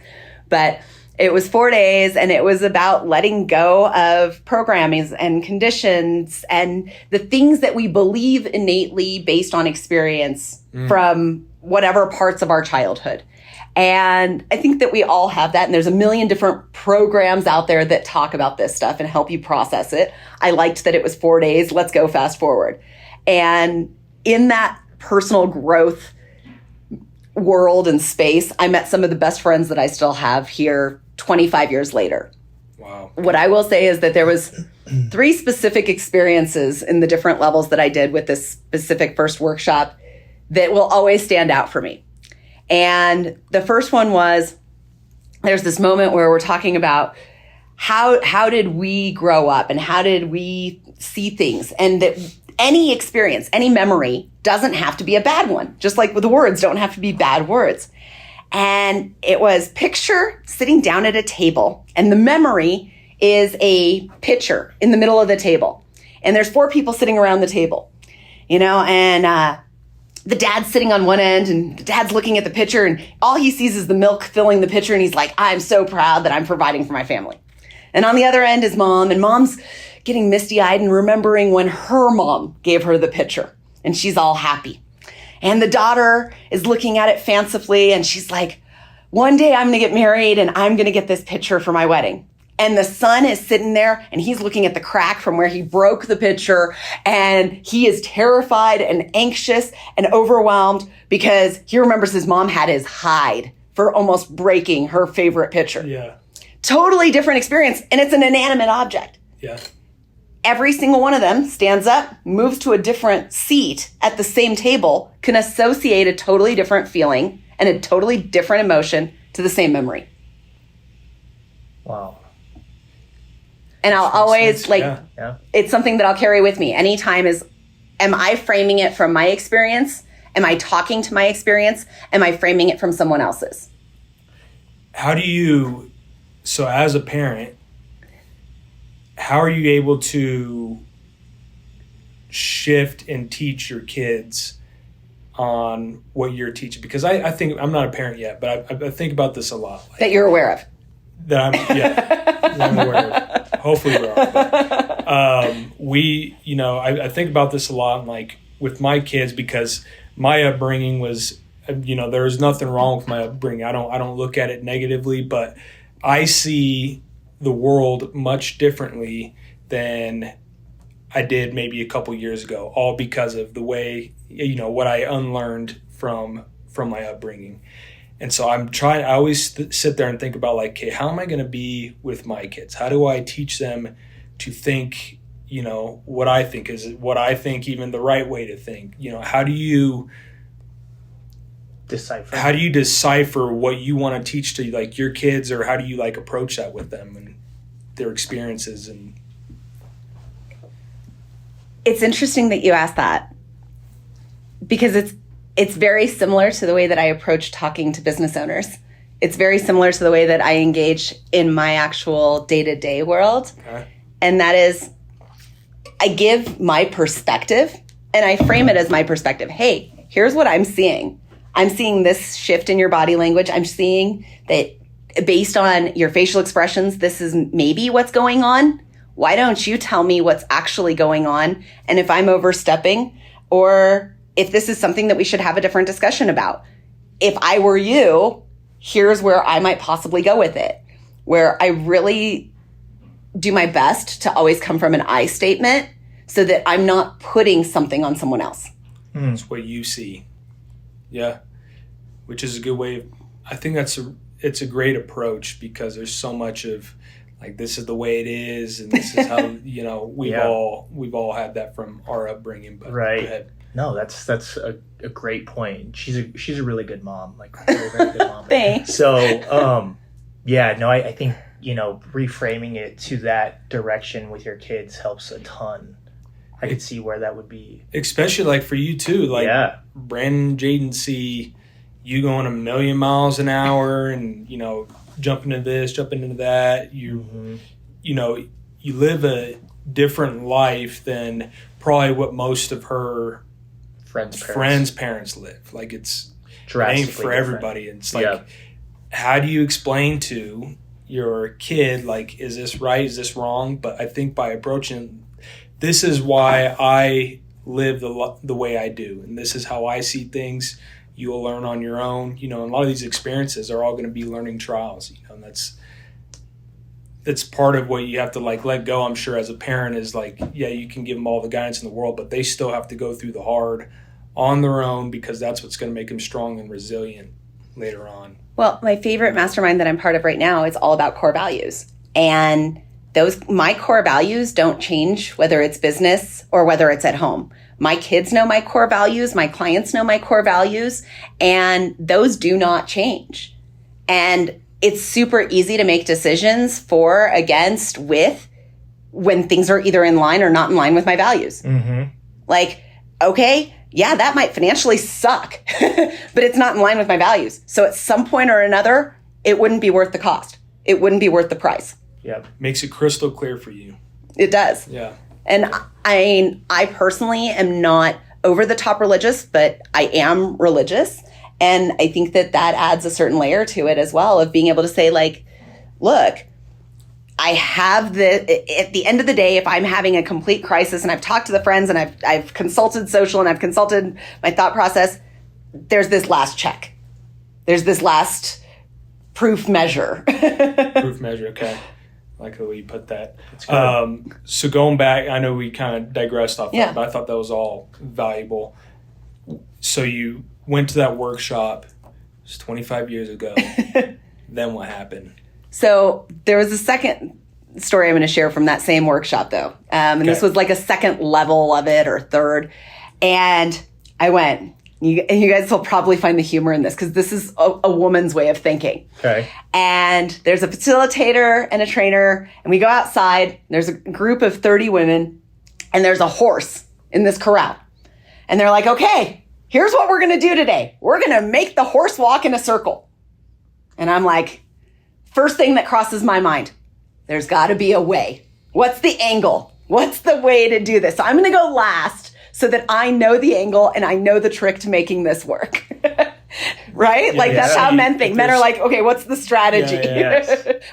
But it was 4 days, and it was about letting go of programming and conditions and the things that we believe innately based on experience from whatever parts of our childhood. And I think that we all have that. And there's a million different programs out there that talk about this stuff and help you process it. I liked that it was 4 days. Let's go fast forward. And in that personal growth world and space, I met some of the best friends that I still have here 25 years later. Wow. What I will say is that there was 3 specific experiences in the different levels that I did with this specific first workshop that will always stand out for me. And the first one was, there's this moment where we're talking about how did we grow up and how did we see things, and that any experience, any memory doesn't have to be a bad one, just like with the words don't have to be bad words. And it was picture sitting down at a table, and the memory is a pitcher in the middle of the table. And there's 4 people sitting around the table, and the dad's sitting on one end, and the dad's looking at the pitcher, and all he sees is the milk filling the pitcher. And he's like, I'm so proud that I'm providing for my family. And on the other end is mom, and mom's getting misty eyed and remembering when her mom gave her the pitcher, and she's all happy. And the daughter is looking at it fancifully, and she's like, one day I'm going to get married and I'm going to get this pitcher for my wedding. And the son is sitting there and he's looking at the crack from where he broke the pitcher, and he is terrified and anxious and overwhelmed because he remembers his mom had his hide for almost breaking her favorite pitcher. Yeah. Totally different experience, and it's an inanimate object. Yeah. Every single one of them stands up, moves to a different seat at the same table, can associate a totally different feeling and a totally different emotion to the same memory. Wow. And I'll always it's something that I'll carry with me. Anytime am I framing it from my experience? Am I talking to my experience? Am I framing it from someone else's? So as a parent, how are you able to shift and teach your kids on what you're teaching? Because I think, I'm not a parent yet, but I think about this a lot. That you're aware of. That I'm aware of. Hopefully we are. But, I think about this a lot, like with my kids, because my upbringing was, there was nothing wrong with my upbringing. I don't look at it negatively, but I see the world much differently than I did maybe a couple years ago, all because of the way, what I unlearned from my upbringing. And so I always sit there and think about like, okay, how am I going to be with my kids? How do I teach them to think, what I think is what I think, even the right way to think? How do you decipher what you want to teach to like your kids, or how do you like approach that with them and their experiences? And it's interesting that you asked that, because it's very similar to the way that I approach talking to business owners. It's very similar to the way that I engage in my actual day-to-day world. Okay. And that is, I give my perspective and I frame it as my perspective. Hey, here's what I'm seeing. I'm seeing this shift in your body language. I'm seeing that based on your facial expressions, this is maybe what's going on. Why don't you tell me what's actually going on? And if I'm overstepping, or if this is something that we should have a different discussion about. If I were you, here's where I might possibly go with it, where I really do my best to always come from an I statement so that I'm not putting something on someone else. It's what you see. Yeah. Which is a good way. I think it's a great approach, because there's so much of like, this is the way it is, and this is how, we've all had that from our upbringing. But right. Go ahead. No, that's a great point. She's a really good mom, like very, very good mom. Thanks. So, I think, reframing it to that direction with your kids helps a ton. I could see where that would be. Especially like for you too, like Brandon, Jaden see you going a million miles an hour and, jumping into this, jumping into that. You live a different life than probably what most of her friends' parents live. Like it's ain't for everybody. It's like, how do you explain to your kid, like, is this right? Is this wrong? But I think by approaching, this is why I live the way I do, and this is how I see things. You will learn on your own. And a lot of these experiences are all going to be learning trials. And that's part of what you have to like let go. I'm sure as a parent is like, you can give them all the guidance in the world, but they still have to go through the hard on their own, because that's what's going to make them strong and resilient later on. Well, my favorite mastermind that I'm part of right now is all about core values. And my core values don't change whether it's business or whether it's at home. My kids know my core values. My clients know my core values, and those do not change. And it's super easy to make decisions for, against, with, when things are either in line or not in line with my values. Mm-hmm. Like, okay, that might financially suck, but it's not in line with my values. So at some point or another, it wouldn't be worth the cost. It wouldn't be worth the price. Yeah. Makes it crystal clear for you. It does. Yeah. And I personally am not over the top religious, but I am religious. And I think that adds a certain layer to it as well, of being able to say, like, look, I have at the end of the day, if I'm having a complete crisis and I've talked to the friends and I've consulted social and I've consulted my thought process, there's this last check. There's this last proof measure. Proof measure, okay. I like the way you put that. So going back, I know we kind of digressed off that, but I thought that was all valuable. So you went to that workshop. It was 25 years ago. Then what happened? So there was a second story I'm going to share from that same workshop, though. And this was like a second level of it, or third. And I went. And you guys will probably find the humor in this, because this is a woman's way of thinking. Okay. And there's a facilitator and a trainer, and we go outside. There's a group of 30 women, and there's a horse in this corral. And they're like, okay, here's what we're going to do today. We're going to make the horse walk in a circle. And I'm like, first thing that crosses my mind, there's got to be a way. What's the angle? What's the way to do this? So I'm going to go last, so that I know the angle and I know the trick to making this work. Right? Yeah, that's how men think. Men are like, okay, what's the strategy?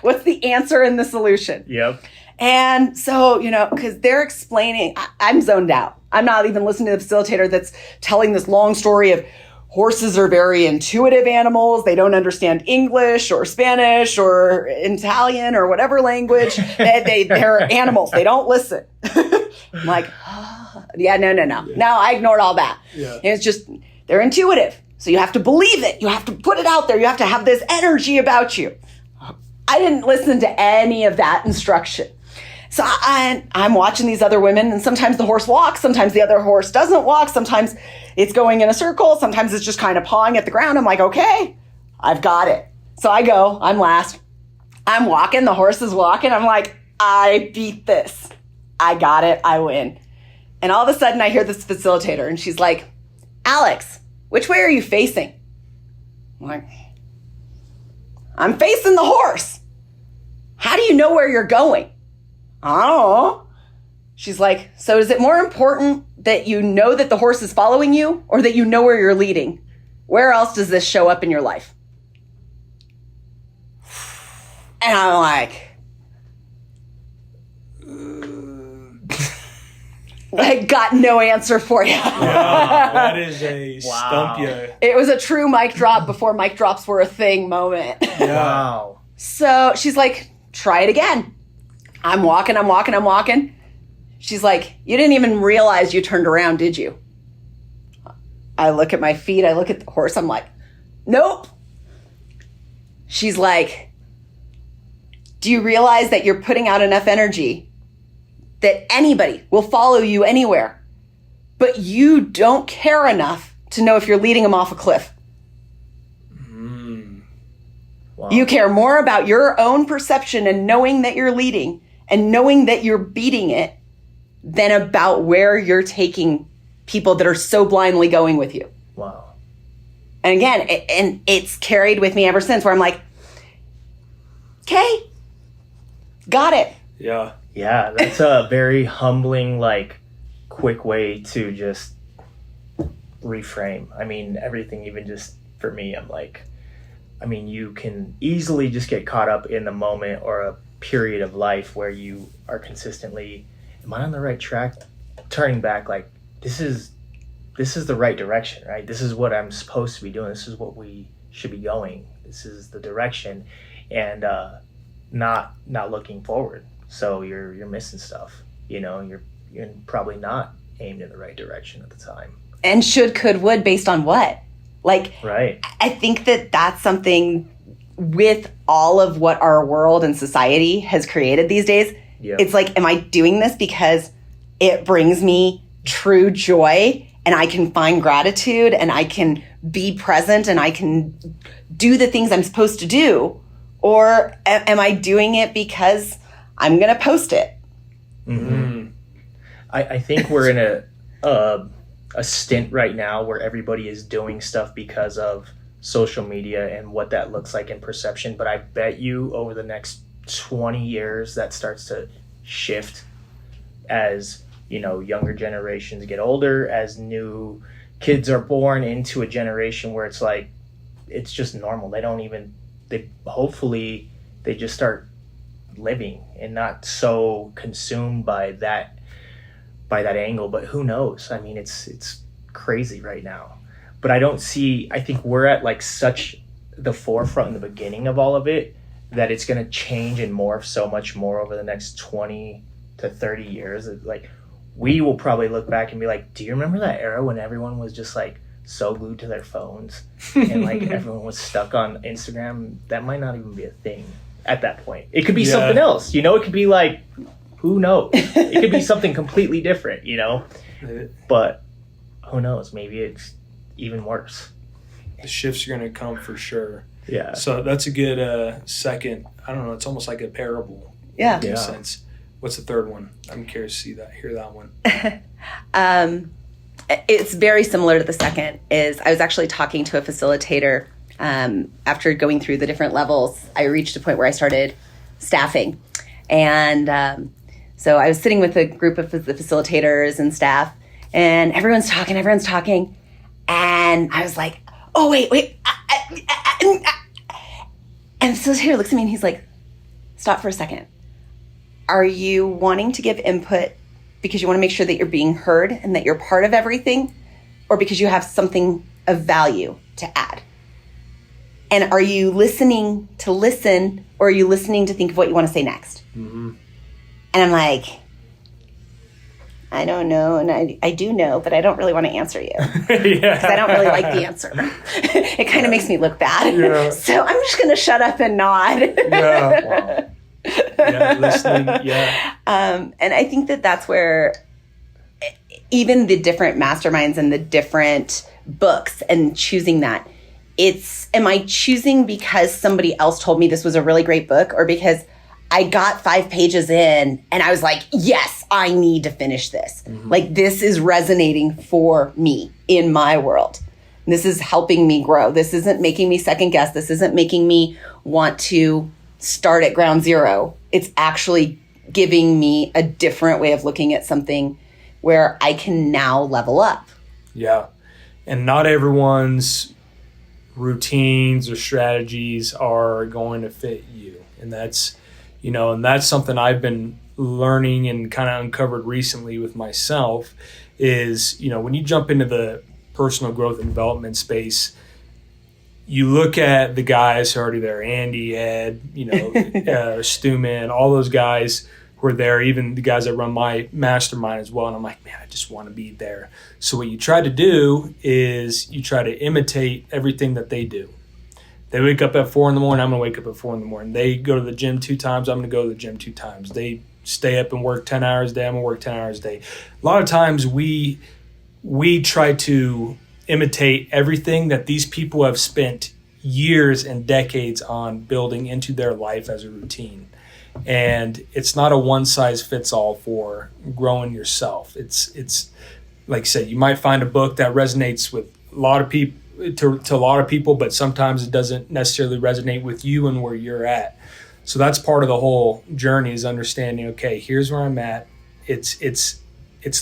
What's the answer and the solution? Yep. And so, because they're explaining, I'm zoned out. I'm not even listening to the facilitator that's telling this long story of horses are very intuitive animals. They don't understand English or Spanish or Italian or whatever language. They're animals. They don't listen. I'm like, no. Now I ignored all that. Yeah. And it's just, they're intuitive. So you have to believe it. You have to put it out there. You have to have this energy about you. I didn't listen to any of that instruction. So I'm watching these other women, and sometimes the horse walks, sometimes the other horse doesn't walk, sometimes it's going in a circle, sometimes it's just kind of pawing at the ground. I'm like, okay, I've got it. So I go, I'm last. I'm walking, the horse is walking. I'm like, I beat this. I got it. I win. And all of a sudden I hear this facilitator, and she's like, Alex, which way are you facing? I'm like, I'm facing the horse. How do you know where you're going? I don't know. She's like, so is it more important that you know that the horse is following you, or that you know where you're leading? Where else does this show up in your life? And I'm like, Like, got no answer for you. Yeah, that is a Wow. stump you. It was a true mic drop before mic drops were a thing moment. Yeah. Wow. So she's like, try it again. I'm walking. She's like, you didn't even realize you turned around, did you? I look at my feet. I look at the horse. I'm like, nope. She's like, do you realize that you're putting out enough energy that anybody will follow you anywhere, but you don't care enough to know if you're leading them off a cliff? Wow. You care more about your own perception and knowing that you're leading and knowing that you're beating it than about where you're taking people that are so blindly going with you. Wow. And again, and it's carried with me ever since, where I'm like, okay, got it. Yeah. Yeah, that's a very humbling, like, quick way to just reframe. I mean, everything, even just for me, I'm like, I mean, you can easily just get caught up in the moment or a period of life where you are consistently, am I on the right track? Turning back, like, this is the right direction, right? This is what I'm supposed to be doing. This is what we should be going. This is the direction, and not looking forward. So you're missing stuff. You know, you're probably not aimed in the right direction at the time. And should, could, would, based on what? Like, Right. I think that that's something with all of what our world and society has created these days. Yep. It's like, am I doing this because it brings me true joy and I can find gratitude and I can be present and I can do the things I'm supposed to do? Or am I doing it because I'm going to post it? Mm-hmm. I think we're in a stint right now where everybody is doing stuff because of social media and what that looks like in perception. But I bet you over the next 20 years that starts to shift as, you know, younger generations get older, as new kids are born into a generation where it's like, it's just normal. Hopefully they just start living and not so consumed by that angle. But who knows? I mean, it's crazy right now. But I think we're at like such the forefront in the beginning of all of it that it's going to change and morph so much more over the next 20 to 30 years. Like, we will probably look back and be like, do you remember that era when everyone was just like so glued to their phones and like everyone was stuck on Instagram? That might not even be a thing at that point. It could be something else, you know. It could be like, who knows? It could be something completely different, you know. But who knows? Maybe it's even worse. The shifts are going to come for sure. Yeah. So that's a good second. I don't know. It's almost like a parable. Yeah. In a sense. What's the third one? I'm curious to hear that one. It's very similar to the second. I was actually talking to a facilitator after going through the different levels. I reached a point where I started staffing. And so I was sitting with a group of the facilitators and staff, and everyone's talking. And I was like, oh, wait. And the facilitator looks at me and he's like, stop for a second. Are you wanting to give input because you want to make sure that you're being heard and that you're part of everything, or because you have something of value to add? And are you listening to listen, or are you listening to think of what you want to say next? Mm-hmm. And I'm like, I don't know, and I do know, but I don't really want to answer you because I don't really like the answer. It kind of makes me look bad. Yeah. So I'm just going to shut up and nod. Yeah. Wow. Yeah, listening. Yeah. And I think that that's where even the different masterminds and the different books and choosing that, am I choosing because somebody else told me this was a really great book, or because I got 5 pages in and I was like, yes, I need to finish this. Mm-hmm. Like, this is resonating for me in my world. This is helping me grow. This isn't making me second guess. This isn't making me want to start at ground zero. It's actually giving me a different way of looking at something where I can now level up. Yeah. And not everyone's routines or strategies are going to fit you. And that's something I've been learning and kind of uncovered recently with myself is, when you jump into the personal growth and development space, you look at the guys who are already there, Andy, Ed, Stu, man, all those guys who are there, even the guys that run my mastermind as well. And I'm like, man, I just want to be there. So what you try to do is you try to imitate everything that they do. They wake up at 4 a.m. I'm going to wake up at 4 a.m. They go to the gym 2 times. I'm going to go to the gym 2 times. They stay up and work 10 hours a day. I'm going to work 10 hours a day. A lot of times we try to imitate everything that these people have spent years and decades on building into their life as a routine. And it's not a one size fits all for growing yourself. It's like I said, you might find a book that resonates with a lot of people to a lot of people, but sometimes it doesn't necessarily resonate with you and where you're at. So that's part of the whole journey, is understanding, okay, here's where I'm at. It's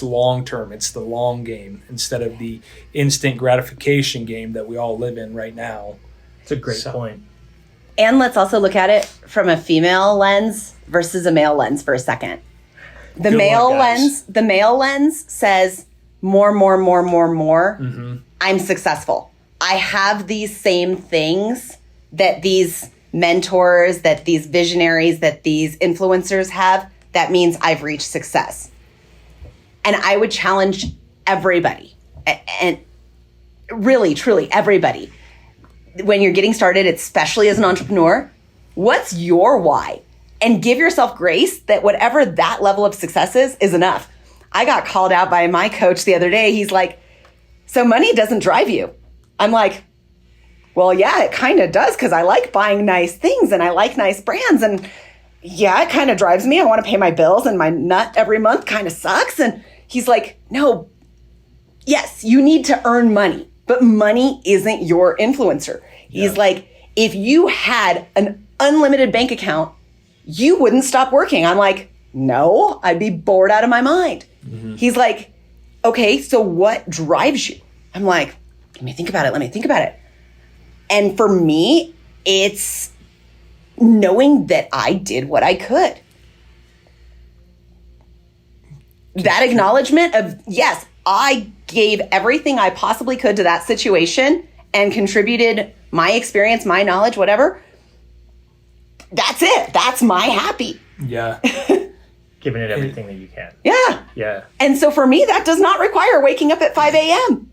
long term. It's the long game instead of the instant gratification game that we all live in right now. It's a great point. And let's also look at it from a female lens versus a male lens for a second. The male lens says more. Mm-hmm. I'm successful. I have these same things that these mentors, that these visionaries, that these influencers have. That means I've reached success. And I would challenge everybody, and really, truly everybody, when you're getting started, especially as an entrepreneur, what's your why? And give yourself grace that whatever that level of success is enough. I got called out by my coach the other day. He's like, so money doesn't drive you. I'm like, well, yeah, it kind of does, because I like buying nice things and I like nice brands. And yeah, it kind of drives me. I want to pay my bills, and my nut every month kind of sucks. And he's like, no, yes, you need to earn money, but money isn't your influencer. He's like, if you had an unlimited bank account, you wouldn't stop working. I'm like, no, I'd be bored out of my mind. Mm-hmm. He's like, okay, so what drives you? I'm like, let me think about it. And for me, it's knowing that I did what I could. That acknowledgement of, yes, I gave everything I possibly could to that situation and contributed my experience, my knowledge, whatever. That's it. That's my happy. Yeah. Giving it everything that you can. Yeah. Yeah. And so for me, that does not require waking up at 5 a.m.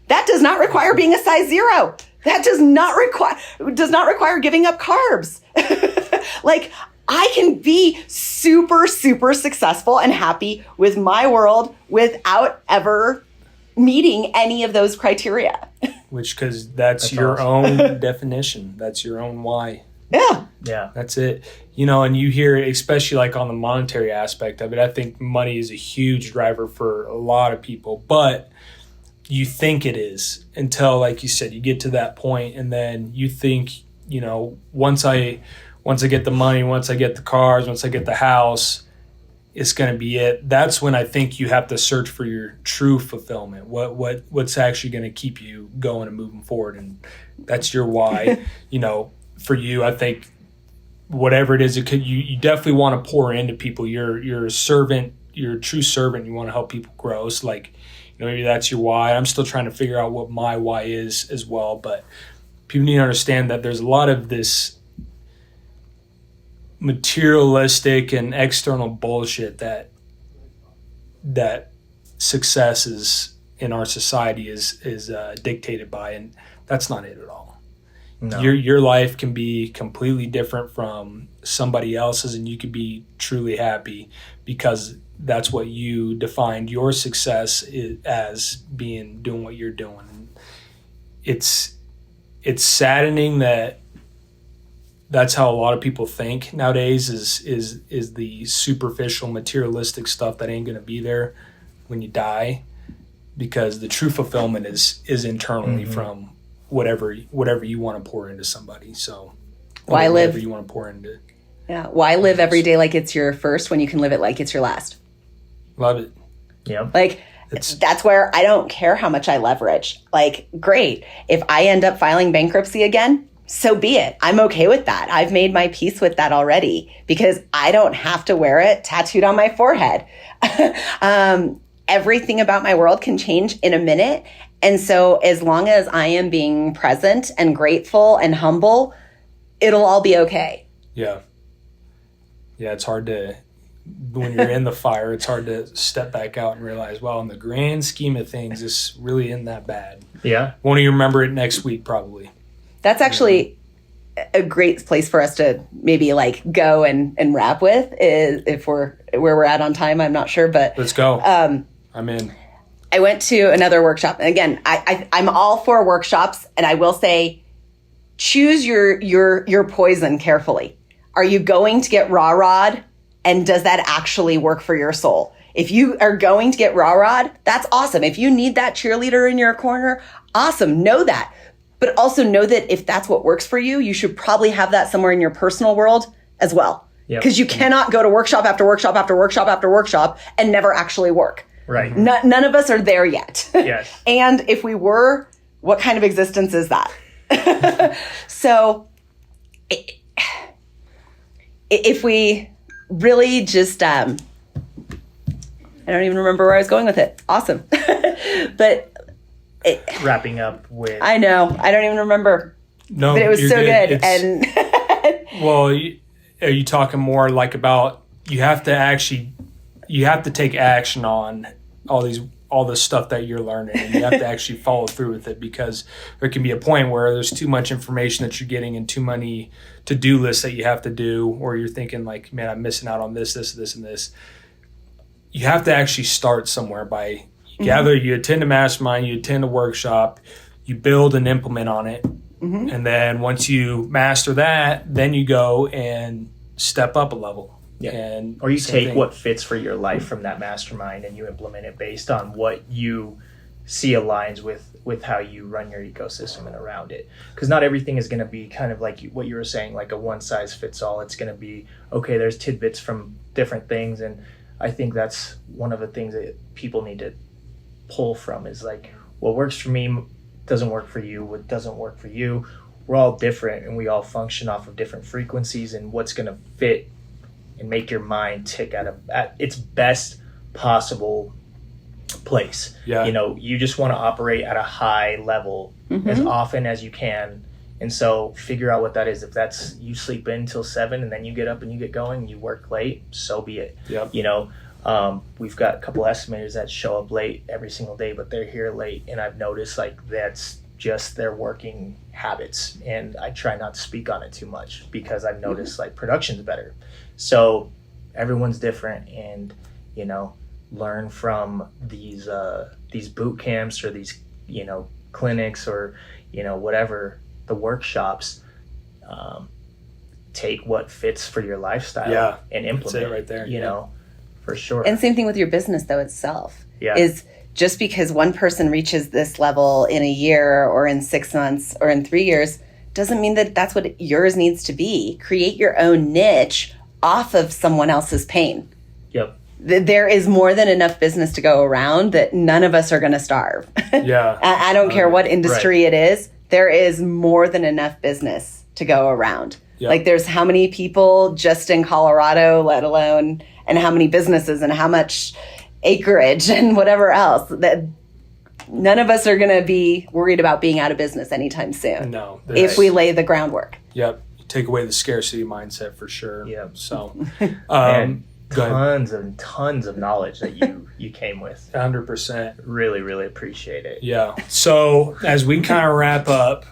That does not require being a size 0. That does not require giving up carbs. Like, I can be super, super successful and happy with my world without ever meeting any of those criteria. Because that's your awesome. own definition. That's your own why. Yeah. Yeah. That's it. And you hear, especially like on the monetary aspect of it, I think money is a huge driver for a lot of people, but you think it is until, like you said, you get to that point, and then you think, once I get the money, once I get the cars, once I get the house, it's going to be it. That's when I think you have to search for your true fulfillment. What's actually going to keep you going and moving forward, and that's your why. For you, I think whatever it is, you definitely want to pour into people. You're a servant. You're a true servant. You want to help people grow. So maybe that's your why. I'm still trying to figure out what my why is as well. But people need to understand that there's a lot of this materialistic and external bullshit that success is in our society is dictated by, and that's not it at all. No. Your life can be completely different from somebody else's, and you could be truly happy because that's what you defined your success as being, doing what you're doing. And it's saddening that that's how a lot of people think nowadays is the superficial materialistic stuff that ain't going to be there when you die, because the true fulfillment is internally from whatever you want to pour into somebody. So whatever you want to pour into. Yeah. Why live every day like it's your first when you can live it like it's your last? Love it. Yeah. That's where I don't care how much I leverage. Great. If I end up filing bankruptcy again, so be it. I'm okay with that. I've made my peace with that already because I don't have to wear it tattooed on my forehead. Everything about my world can change in a minute. And so as long as I am being present and grateful and humble, it'll all be okay. Yeah. Yeah, it's hard to, when you're in the fire, it's hard to step back out and realize, well, in the grand scheme of things, this really isn't that bad. Yeah. Won't even remember it next week, probably. That's actually a great place for us to maybe like go and wrap with, is if we're where we're at on time. I'm not sure, but let's go. I'm in. I went to another workshop. And again, I'm all for workshops, and I will say, choose your poison carefully. Are you going to get rah-rah'd, and does that actually work for your soul? If you are going to get rah-rah'd, that's awesome. If you need that cheerleader in your corner, awesome. Know that. But also know that if that's what works for you, you should probably have that somewhere in your personal world as well. Because you cannot go to workshop after workshop after workshop after workshop and never actually work. Right. None of us are there yet. Yes. And if we were, what kind of existence is that? So if we really just, I don't even remember where I was going with it. Awesome. But wrapping up with, I know, I don't even remember. No, but it was so good. And well, are you talking more like about you have to take action on all the stuff that you're learning, and you have to actually follow through with it, because there can be a point where there's too much information that you're getting and too many to-do lists that you have to do, or you're thinking like, man, I'm missing out on this, and this. You have to actually start somewhere by you attend a mastermind, you attend a workshop, you build and implement on it. Mm-hmm. And then once you master that, then you go and step up a level. Yeah. Or you take what fits for your life from that mastermind and you implement it based on what you see aligns with how you run your ecosystem and around it. Because not everything is going to be kind of like what you were saying, like a one size fits all. It's going to be, okay, there's tidbits from different things. And I think that's one of the things that people need to pull from, is like, what works for me doesn't work for you. What doesn't work for you, we're all different, and we all function off of different frequencies, and what's going to fit and make your mind tick at its best possible place. Yeah. You just want to operate at a high level as often as you can. And so figure out what that is. If that's you sleep in till 7 and then you get up and you get going and you work late, so be it. Yep. We've got a couple estimators that show up late every single day, but they're here late. And I've noticed like that's just their working habits. And I try not to speak on it too much because I've noticed like production's better. So everyone's different, and, learn from these boot camps or these, clinics or, whatever, the workshops. Take what fits for your lifestyle and implement it right there. For sure. And same thing with your business though itself. Yeah. Is just because one person reaches this level in a year or in 6 months or in 3 years doesn't mean that that's what yours needs to be. Create your own niche off of someone else's pain. Yep. There is more than enough business to go around that none of us are going to starve. Yeah. I don't care what industry it is. There is more than enough business to go around. Yep. Like there's how many people just in Colorado, let alone, and how many businesses and how much acreage and whatever else, that none of us are going to be worried about being out of business anytime soon. No. If we lay the groundwork. Yep. Take away the scarcity mindset for sure. Yep. So, tons of knowledge that you came with. 100%. Really, really appreciate it. Yeah. So as we kind of wrap up,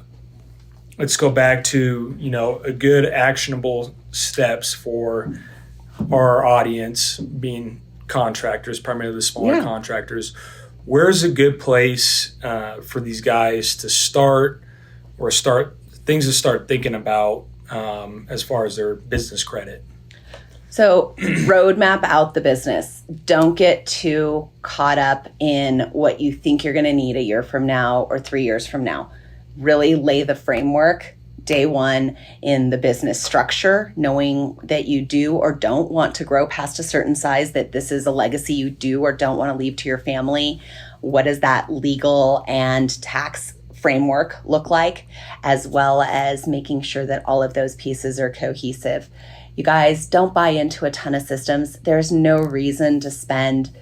let's go back to, a good actionable steps for our audience, being contractors, primarily the smaller contractors. Where's a good place for these guys to start things to start thinking about as far as their business credit? So roadmap out the business. Don't get too caught up in what you think you're going to need a year from now or 3 years from now. Really lay the framework day one in the business structure, knowing that you do or don't want to grow past a certain size, that this is a legacy you do or don't want to leave to your family. What does that legal and tax framework look like, as well as making sure that all of those pieces are cohesive. You guys, don't buy into a ton of systems. There's no reason to spend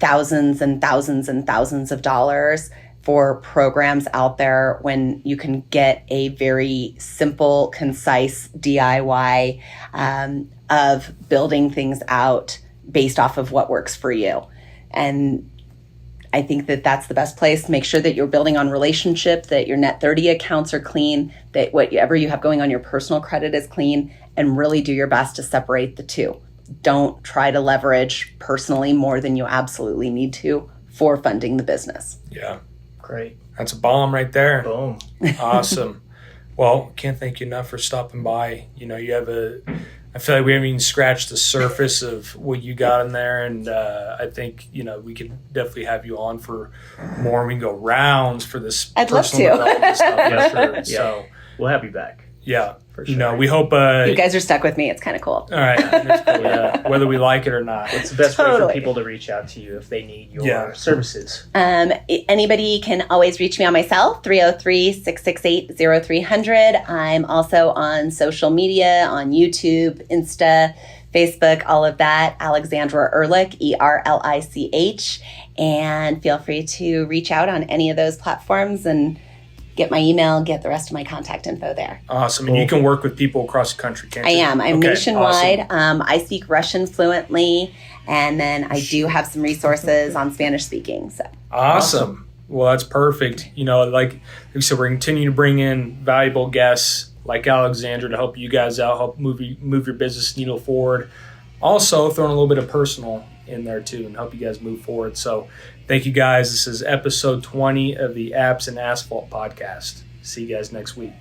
thousands and thousands and thousands of dollars for programs out there when you can get a very simple, concise DIY of building things out based off of what works for you. And I think that that's the best place. Make sure that you're building on relationship, that your net 30 accounts are clean, that whatever you have going on your personal credit is clean, and really do your best to separate the two. Don't try to leverage personally more than you absolutely need to for funding the business. Yeah. Great. That's a bomb right there. Boom. Awesome. Well, can't thank you enough for stopping by. You know, I feel like we haven't even scratched the surface of what you got in there. And I think, you know, we could definitely have you on for more. We can go rounds for this. I'd love personal to. development stuff. Yeah, Sure. yeah. So, We'll have you back. yeah. For sure. You know, we hope. You guys are stuck with me. It's kind of cool. All right. That's cool, yeah. Whether we like it or not. What's the best way Totally. for people to reach out to you if they need your Yeah. services? Anybody can always reach me on my cell, 303-668-0300. I'm also on social media, on YouTube, Insta, Facebook, all of that. Alexandra Erlich, Erlich. And feel free to reach out on any of those platforms and get my email, get the rest of my contact info there. Awesome. And you can work with people across the country, can't you? I am. I'm Okay, nationwide. awesome. I speak Russian fluently, and then I do have some resources on Spanish speaking. So Awesome. Well, that's perfect. You know, like we said, we're continuing to bring in valuable guests like Alexandra to help you guys out, help move your business needle forward. Also, throwing a little bit of personal in there too and help you guys move forward. So thank you guys. This is episode 20 of the Apps and Asphalt podcast. See you guys next week.